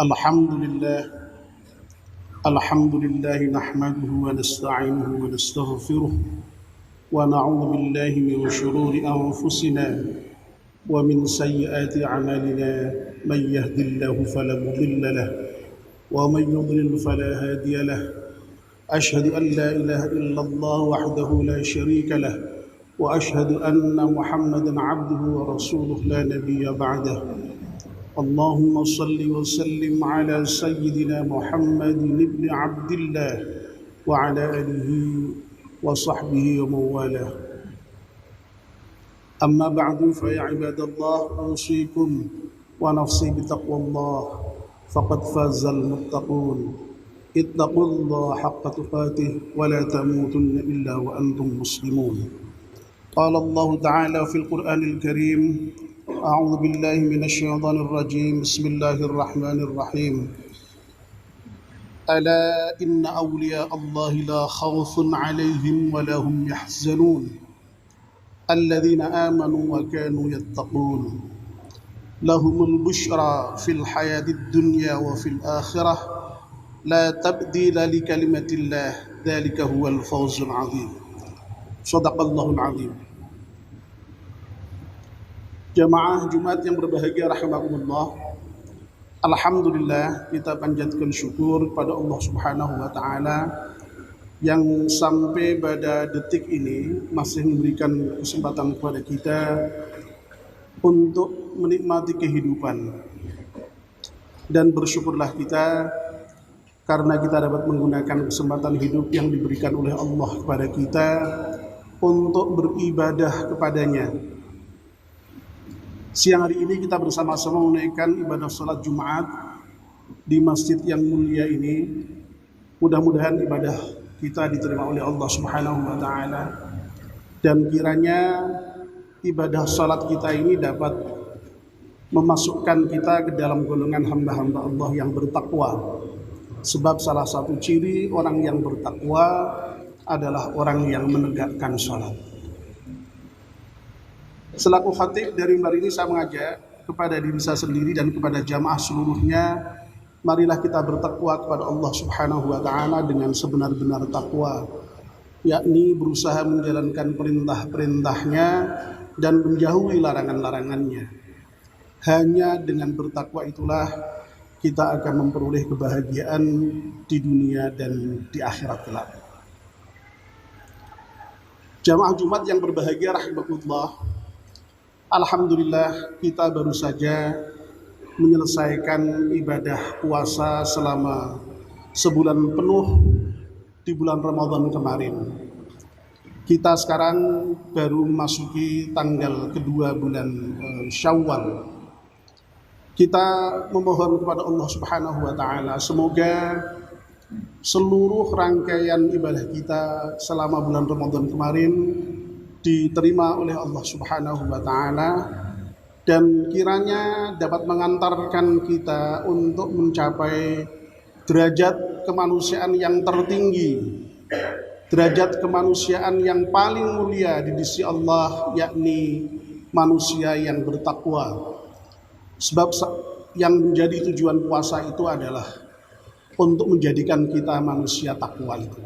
الحمد لله نحمده ونستعينه ونستغفره ونعوذ بالله من شرور أنفسنا ومن سيئات أعمالنا من يهد الله فلا مضل له ومن يضلل فلا هادي له أشهد أن لا إله إلا الله وحده لا شريك له وأشهد أن محمدا عبده ورسوله لا نبي بعده اللهم صل وسلم على سيدنا محمد بن عبد الله وعلى آله وصحبه ومن والاه أما بعد فيا عباد الله أوصيكم ونفسي بتقوى الله فقد فاز المتقون اتقوا الله حق تقاته ولا تموتن إلا وأنتم مسلمون قال الله تعالى في القرآن الكريم أعوذ بالله من الشيطان الرجيم بسم الله الرحمن الرحيم ألا إن أولياء الله لا خوف عليهم ولا هم يحزنون الذين آمنوا وكانوا يتقون لهم البشرى في الحياة الدنيا وفي الآخرة لا تبديل لكلمة الله ذلك هو الفوز العظيم صدق الله العظيم. Jamaah Jumat yang berbahagia rahimakumullah. Alhamdulillah, kita panjatkan syukur kepada Allah Subhanahu wa taala yang sampai pada detik ini masih memberikan kesempatan kepada kita untuk menikmati kehidupan. Dan bersyukurlah kita karena kita dapat menggunakan kesempatan hidup yang diberikan oleh Allah kepada kita untuk beribadah kepadanya. Siang hari ini kita bersama-sama menunaikan ibadah salat Jumat di masjid yang mulia ini. Mudah-mudahan ibadah kita diterima oleh Allah Subhanahu wa taala dan kiranya ibadah salat kita ini dapat memasukkan kita ke dalam golongan hamba-hamba Allah yang bertakwa. Sebab salah satu ciri orang yang bertakwa adalah orang yang menegakkan salat. Selaku khatib dari mimbar ini saya mengajak kepada diri saya sendiri dan kepada jamaah seluruhnya, marilah kita bertakwa kepada Allah Subhanahu wa taala dengan sebenar-benar takwa, yakni berusaha menjalankan perintah-perintahnya dan menjauhi larangan-larangannya. Hanya dengan bertakwa itulah kita akan memperoleh kebahagiaan di dunia dan di akhirat kelak. Jamaah Jumat yang berbahagia rahimakumullah. Alhamdulillah, kita baru saja menyelesaikan ibadah puasa selama sebulan penuh di bulan Ramadan kemarin. Kita sekarang baru memasuki tanggal kedua bulan Syawal. Kita memohon kepada Allah Subhanahu wa taala semoga seluruh rangkaian ibadah kita selama bulan Ramadan kemarin diterima oleh Allah Subhanahu wa taala dan kiranya dapat mengantarkan kita untuk mencapai derajat kemanusiaan yang tertinggi, derajat kemanusiaan yang paling mulia di sisi Allah, yakni manusia yang bertakwa. Sebab yang menjadi tujuan puasa itu adalah untuk menjadikan kita manusia takwa itu.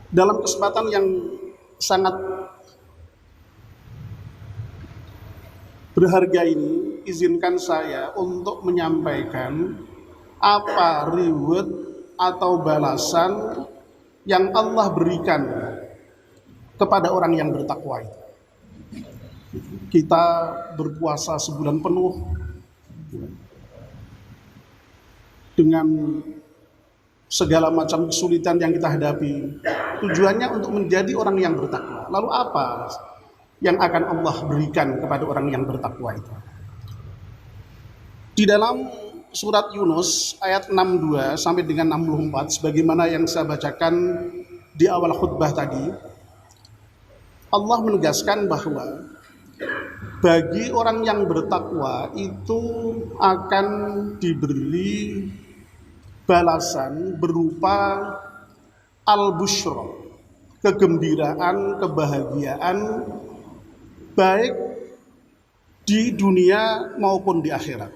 Dalam kesempatan yang sangat berharga ini, izinkan saya untuk menyampaikan apa reward atau balasan yang Allah berikan kepada orang yang bertakwa itu. Kita berpuasa sebulan penuh dengan segala macam kesulitan yang kita hadapi, tujuannya untuk menjadi orang yang bertakwa. Lalu apa yang akan Allah berikan kepada orang yang bertakwa itu? Di dalam surat Yunus ayat 62 sampai dengan 64, sebagaimana yang saya bacakan di awal khutbah tadi, Allah menegaskan bahwa bagi orang yang bertakwa itu akan diberi balasan berupa al-busyra, kegembiraan, kebahagiaan baik di dunia maupun di akhirat.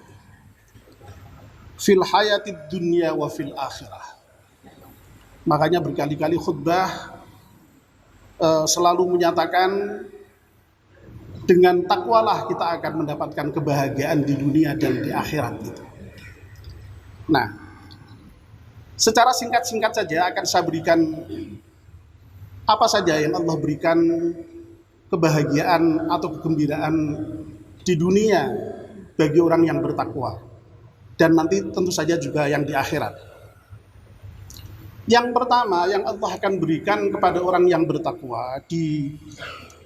fil hayatid dunya wa fil akhirah. Makanya berkali-kali khutbah selalu menyatakan dengan takwalah kita akan mendapatkan kebahagiaan di dunia dan di akhirat gitu. Nah, secara singkat-singkat saja akan saya berikan apa saja yang Allah berikan kebahagiaan atau kegembiraan di dunia bagi orang yang bertakwa, dan nanti tentu saja juga yang di akhirat. Yang pertama yang Allah akan berikan kepada orang yang bertakwa di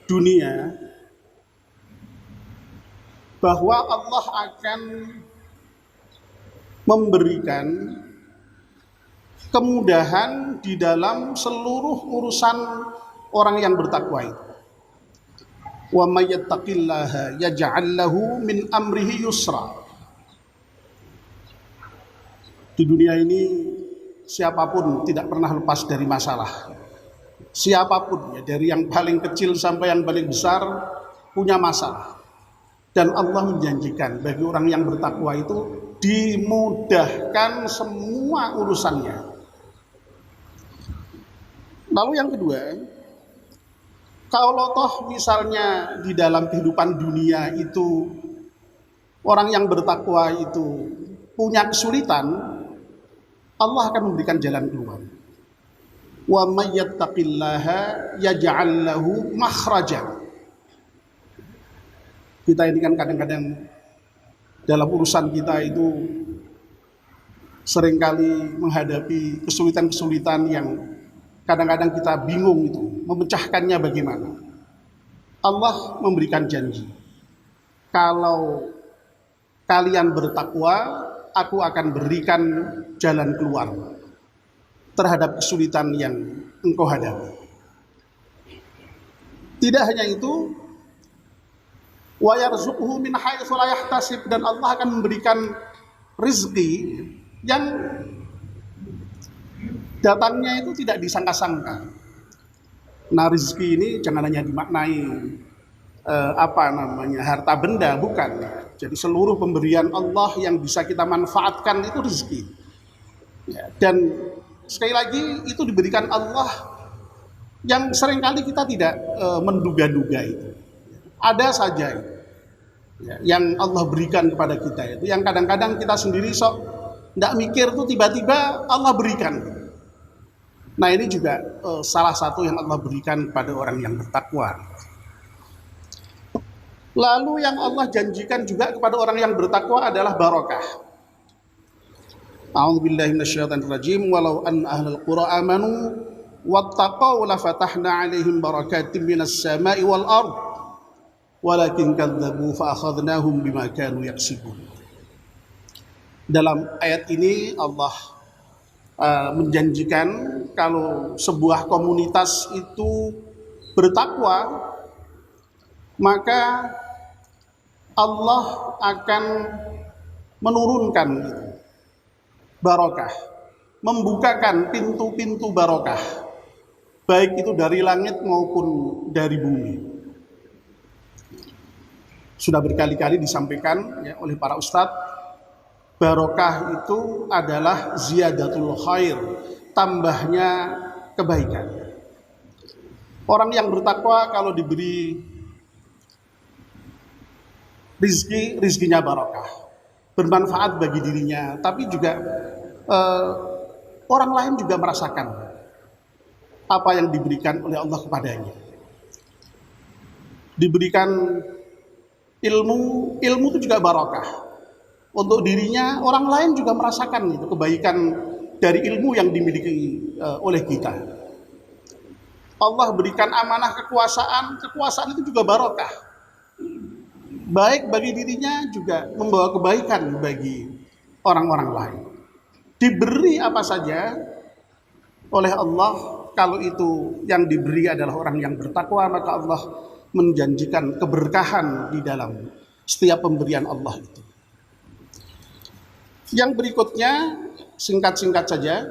dunia, bahwa Allah akan memberikan kemudahan di dalam seluruh urusan orang yang bertakwa itu. Wa may yattaqillaha yaj'al lahu min amrihi yusra. Di dunia ini siapapun tidak pernah lepas dari masalah. Siapapun ya, dari yang paling kecil sampai yang paling besar punya masalah. Dan Allah menjanjikan bagi orang yang bertakwa itu dimudahkan semua urusannya. Lalu yang kedua, kalau toh misalnya di dalam kehidupan dunia itu orang yang bertakwa itu punya kesulitan, Allah akan memberikan jalan keluar. Wa may yattaqillaha yaj'al lahu makhraja. Kita ini kan kadang-kadang dalam urusan kita itu seringkali menghadapi kesulitan-kesulitan yang kadang-kadang kita bingung itu memecahkannya bagaimana. Allah memberikan janji, kalau kalian bertakwa, aku akan berikan jalan keluar terhadap kesulitan yang engkau hadapi. Tidak hanya itu, wa yarzuquhu min haitsu la yahtasib, dan Allah akan memberikan rezeki yang datangnya itu tidak disangka-sangka. Nah, rezeki ini jangan hanya dimaknai harta benda, bukan. Jadi seluruh pemberian Allah yang bisa kita manfaatkan itu rezeki. Ya, dan sekali lagi itu diberikan Allah yang seringkali kita tidak menduga-duga itu. Ada saja ya, yang Allah berikan kepada kita itu, yang kadang-kadang kita sendiri sok tidak mikir tuh tiba-tiba Allah berikan. Nah, ini juga salah satu yang Allah berikan kepada orang yang bertakwa. Lalu yang Allah janjikan juga kepada orang yang bertakwa adalah barokah. A'udzubillahi minasyaitonir rajim. Walau an ahlul qura amanu wattaqau la fatahna 'alaihim barakatim minas sama'i wal ard. Walakin kadzdzabu fa akhadnahum bima kanu yaksibun. Dalam ayat ini Allah menjanjikan kalau sebuah komunitas itu bertakwa, maka Allah akan menurunkan barokah, membukakan pintu-pintu barokah, baik itu dari langit maupun dari bumi. Sudah berkali-kali disampaikan ya, oleh para ustadz, barokah itu adalah ziyadatul khair, tambahnya kebaikan. Orang yang bertakwa kalau diberi rizkinya barokah, bermanfaat bagi dirinya, tapi juga orang lain juga merasakan apa yang diberikan oleh Allah kepadanya. Diberikan ilmu itu juga barokah untuk dirinya, orang lain juga merasakan itu kebaikan dari ilmu yang dimiliki oleh kita. Allah berikan amanah kekuasaan itu juga barokah, baik bagi dirinya juga membawa kebaikan bagi orang-orang lain. Diberi apa saja oleh Allah, kalau itu yang diberi adalah orang yang bertakwa, maka Allah menjanjikan keberkahan di dalam setiap pemberian Allah itu. Yang berikutnya singkat-singkat saja,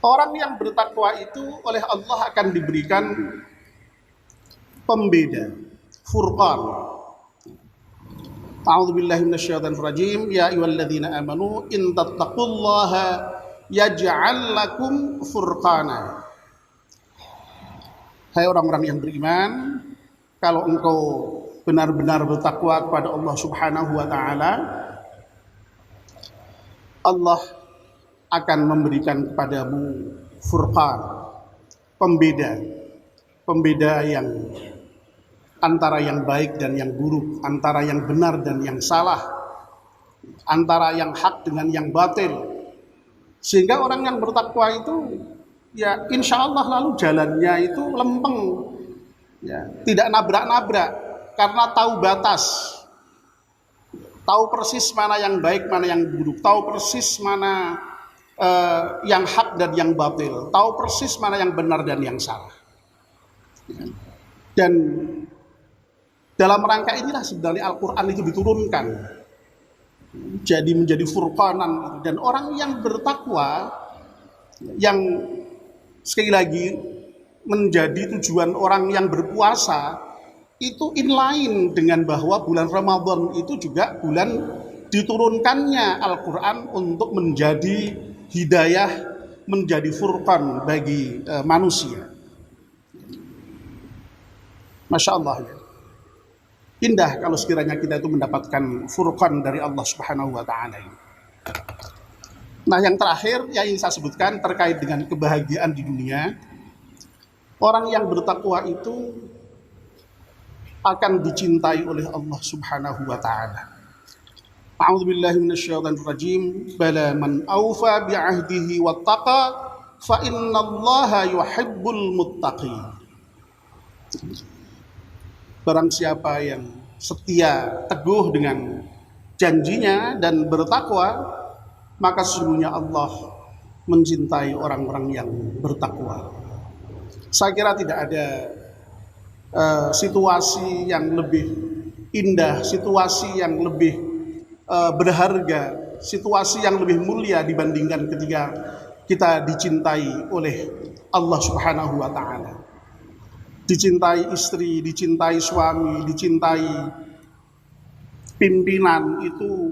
orang yang bertakwa itu oleh Allah akan diberikan pembeda, furqan. A'udzubillahi minasyaitonir rajim. Ya ayyuhalladzina amanu in tattaqullaha yaj'al lakum furqana. Hai orang-orang yang beriman, kalau engkau benar-benar bertakwa kepada Allah Subhanahu wa taala, Allah akan memberikan kepadamu furqan, pembeda yang antara yang baik dan yang buruk, antara yang benar dan yang salah, antara yang hak dengan yang batil. Sehingga orang yang bertakwa itu ya insya Allah lalu jalannya itu lempeng, ya, tidak nabrak-nabrak, karena tahu batas, tahu persis mana yang baik, mana yang buruk, tahu persis mana yang hak dan yang batil, tahu persis mana yang benar dan yang salah. Dan dalam rangka inilah sebenarnya Al-Quran itu diturunkan, jadi menjadi furqanan. Dan orang yang bertakwa, yang sekali lagi menjadi tujuan orang yang berpuasa, itu inline dengan bahwa bulan Ramadan itu juga bulan diturunkannya Al-Quran untuk menjadi hidayah, menjadi furqan bagi manusia. Masya Allah, ya. Indah kalau sekiranya kita itu mendapatkan furqan dari Allah Subhanahu wa ta'ala. Nah, yang terakhir yang ingin saya sebutkan terkait dengan kebahagiaan di dunia. Orang yang bertakwa itu akan dicintai oleh Allah Subhanahu wa ta'ala. A'udzubillahi minasyaitonir rajim. Bala man aufa bi'ahdihi wattaqa fa innallaha yuhibbul muttaqin. Barang siapa yang setia, teguh dengan janjinya dan bertakwa, maka sesungguhnya Allah mencintai orang-orang yang bertakwa. Saya kira tidak ada situasi yang lebih indah, situasi yang lebih berharga, situasi yang lebih mulia dibandingkan ketika kita dicintai oleh Allah Subhanahu wa ta'ala. Dicintai istri, dicintai suami, dicintai pimpinan, itu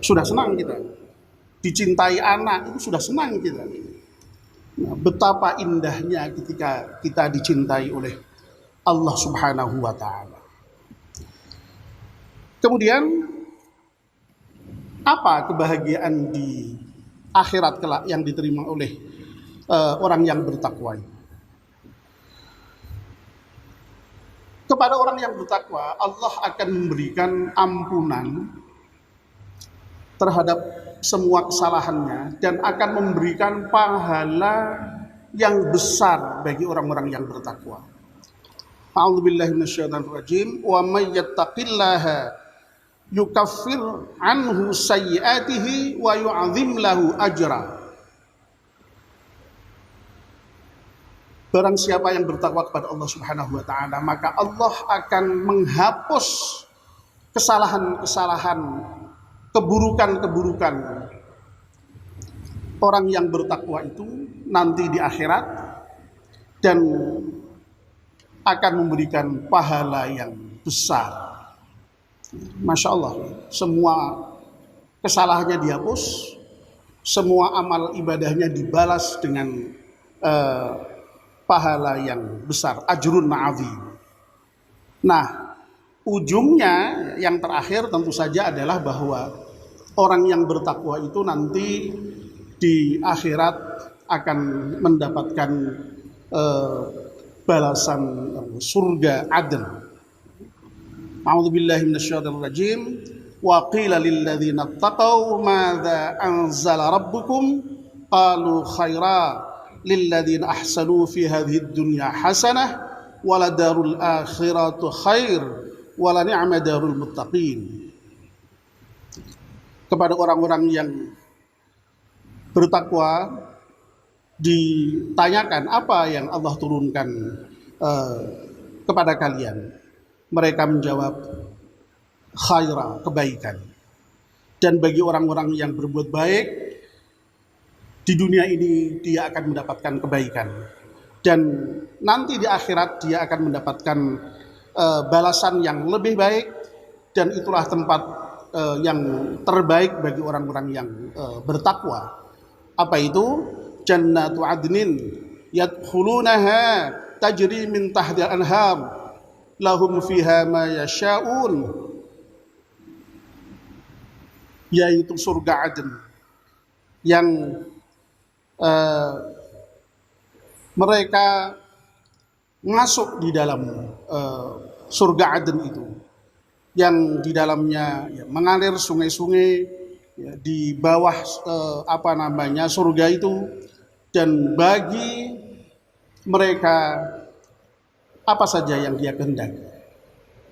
sudah senang kita. Dicintai anak, itu sudah senang kita. Nah, betapa indahnya ketika kita dicintai oleh Allah Subhanahu wa ta'ala. Kemudian, apa kebahagiaan di akhirat kelak yang diterima oleh orang yang bertakwa? Kepada orang yang bertakwa, Allah akan memberikan ampunan terhadap semua kesalahannya dan akan memberikan pahala yang besar bagi orang-orang yang bertakwa. A'udzubillahi minasyaitonir rajim. Wa may yattaqillaha yukaffir anhu sayyi'atihi wa yu'adzim lahu ajra. Barang siapa yang bertakwa kepada Allah Subhanahu wa ta'ala, maka Allah akan menghapus kesalahan-kesalahan, keburukan-keburukan orang yang bertakwa itu nanti di akhirat, dan akan memberikan pahala yang besar. Masya Allah, semua kesalahannya dihapus, semua amal ibadahnya dibalas dengan pahala yang besar, ajrun ma'azim. Nah, ujungnya yang terakhir tentu saja adalah bahwa orang yang bertakwa itu nanti di akhirat akan mendapatkan balasan surga adn. A'udzubillahi minasyaitonir rajim. Wa qila lil ladzina taqaw madza anzala rabbukum qalu khaira lilladzina ahsanu fi hadhihi dunya hasanah waladarul akhiratu khair wala ni'ma darul muttaqin. Kepada orang-orang yang bertakwa ditanyakan apa yang Allah turunkan kepada kalian. Mereka menjawab khaira, kebaikan. Dan bagi orang-orang yang berbuat baik di dunia ini, dia akan mendapatkan kebaikan, dan nanti di akhirat dia akan mendapatkan balasan yang lebih baik, dan itulah tempat yang terbaik bagi orang-orang yang bertakwa. Apa itu? Jannatu adnin yadkhulunaha tajri min tahtil anhar lahum fiha ma yasha'un, yaitu surga Aden yang mereka masuk di dalam surga Aden itu, yang di dalamnya mengalir sungai-sungai di bawah surga itu, dan bagi mereka apa saja yang dia kehendaki.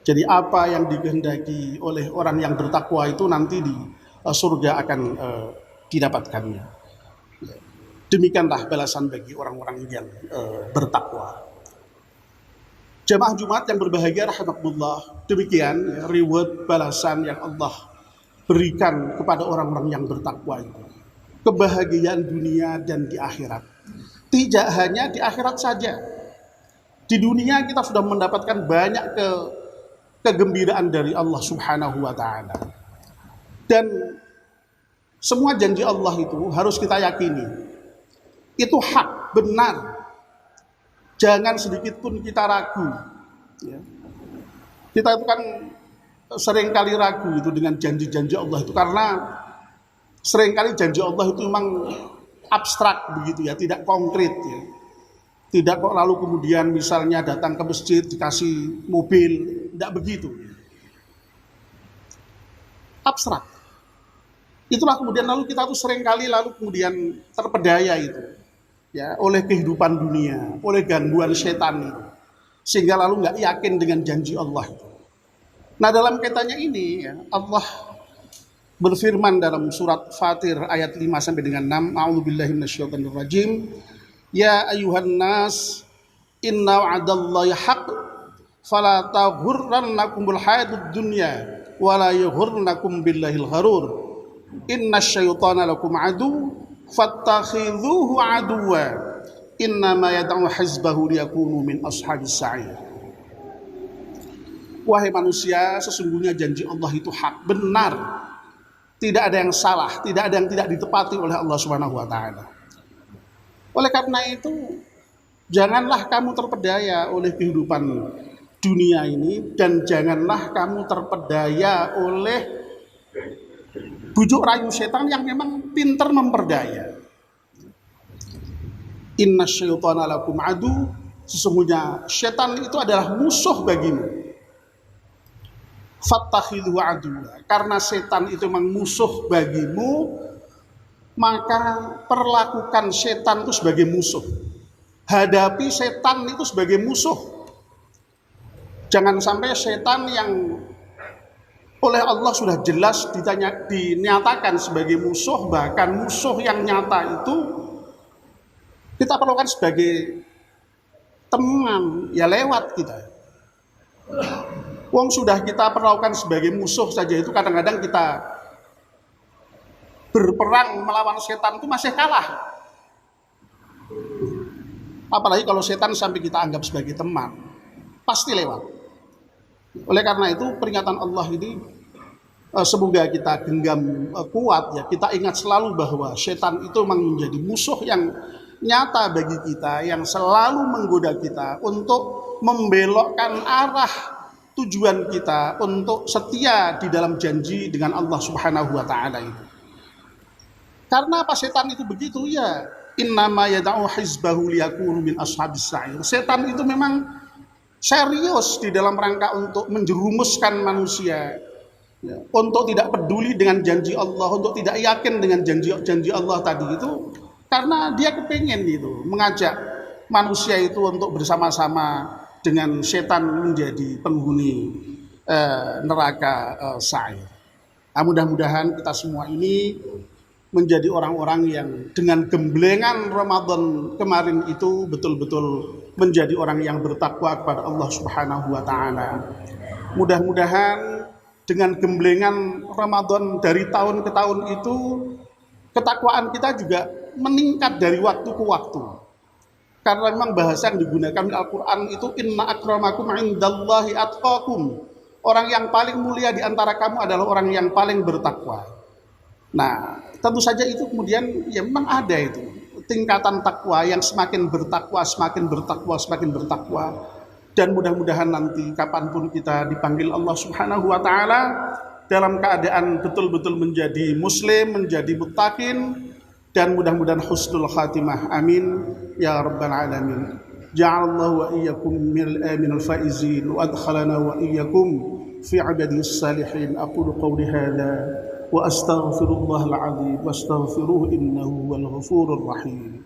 Jadi apa yang dikehendaki oleh orang yang bertakwa itu nanti di surga akan didapatkannya. Demikianlah balasan bagi orang-orang yang bertakwa. Jamaah Jumat yang berbahagia rahimakumullah, demikian reward balasan yang Allah berikan kepada orang-orang yang bertakwa itu. Kebahagiaan dunia dan di akhirat. Tidak hanya di akhirat saja. Di dunia kita sudah mendapatkan banyak kegembiraan dari Allah Subhanahu wa taala. Dan semua janji Allah itu harus kita yakini. Itu hak, benar. Jangan sedikit pun kita ragu. Ya. Kita itu kan seringkali ragu itu dengan janji-janji Allah itu, karena seringkali janji Allah itu memang abstrak begitu ya, tidak konkret ya. Tidak kok lalu kemudian misalnya datang ke masjid dikasih mobil, tidak begitu. Abstrak. Itulah kemudian lalu kita tuh seringkali lalu kemudian terpedaya itu ya oleh kehidupan dunia, oleh gangguan setan itu, sehingga lalu nggak yakin dengan janji Allah itu. Nah, dalam kaitannya ini ya, Allah berfirman dalam surat Fatir ayat 5 sampai dengan 6, A'udzubillahi minasyaitonirrajim. Ya ayuhan nas, inna wa'dallahi haqq fala taghurrannakumul hayatud dunya wala yughurrannakum billahil gharur. Innasyaitana lakum adu fattakhidhuhu aduwa innama yad'u hizbahu liyakunu min ashabis sa'ir. Wahai manusia, sesungguhnya janji Allah itu hak, benar. Tidak ada yang salah, tidak ada yang tidak ditepati oleh Allah Subhanahu wa taala. Oleh karena itu, janganlah kamu terpedaya oleh kehidupan dunia ini, dan janganlah kamu terpedaya oleh bujuk rayu setan yang memang pintar memperdaya. Innasyaitana lakum adu, sesungguhnya setan itu adalah musuh bagimu. Fattakhidhu aduwa, karena setan itu memang musuh bagimu, maka perlakukan setan itu sebagai musuh. Hadapi setan itu sebagai musuh. Jangan sampai setan yang oleh Allah sudah jelas dinyatakan sebagai musuh, bahkan musuh yang nyata itu kita perlukan sebagai teman, ya lewat kita. Wong sudah kita perlakukan sebagai musuh saja itu kadang-kadang kita berperang melawan setan itu masih kalah. Apalagi kalau setan sampai kita anggap sebagai teman, pasti lewat. Oleh karena itu peringatan Allah ini semoga kita genggam kuat ya. Kita ingat selalu bahwa setan itu memang menjadi musuh yang nyata bagi kita, yang selalu menggoda kita untuk membelokkan arah tujuan kita untuk setia di dalam janji dengan Allah Subhanahu wa taala itu. Karena apa setan itu begitu ya? Innama yad'u hizbahu liyakunu min ashabis sa'ir. Setan itu memang serius di dalam rangka untuk menjerumuskan manusia ya, untuk tidak peduli dengan janji Allah, untuk tidak yakin dengan janji Allah tadi itu, karena dia kepengen itu mengajak manusia itu untuk bersama-sama dengan setan menjadi penghuni neraka sa'ir. Nah, mudah-mudahan kita semua ini menjadi orang-orang yang dengan gemblengan Ramadan kemarin itu betul-betul menjadi orang yang bertakwa kepada Allah Subhanahu wa taala. Mudah-mudahan dengan gemblengan Ramadan dari tahun ke tahun itu, ketakwaan kita juga meningkat dari waktu ke waktu. Karena memang bahasa yang digunakan di Al-Quran itu inna akramakum indallahi atqakum. Orang yang paling mulia di antara kamu adalah orang yang paling bertakwa. Nah, tentu saja itu kemudian ya memang ada itu tingkatan takwa yang semakin bertakwa, semakin bertakwa, semakin bertakwa. Dan mudah-mudahan nanti kapanpun kita dipanggil Allah Subhanahu wa Ta'ala dalam keadaan betul-betul menjadi muslim, menjadi muttaqin, dan mudah-mudahan husnul khatimah. Amin ya rabbal alamin. Ja'alallahu wa iyyakum minal faizin wa adkhalana wa iyyakum fi ibadis salihin. Aqulu qawli hadha wa astaghfirullahal azim wastaghfiruhu innahu wal ghafurur rahim.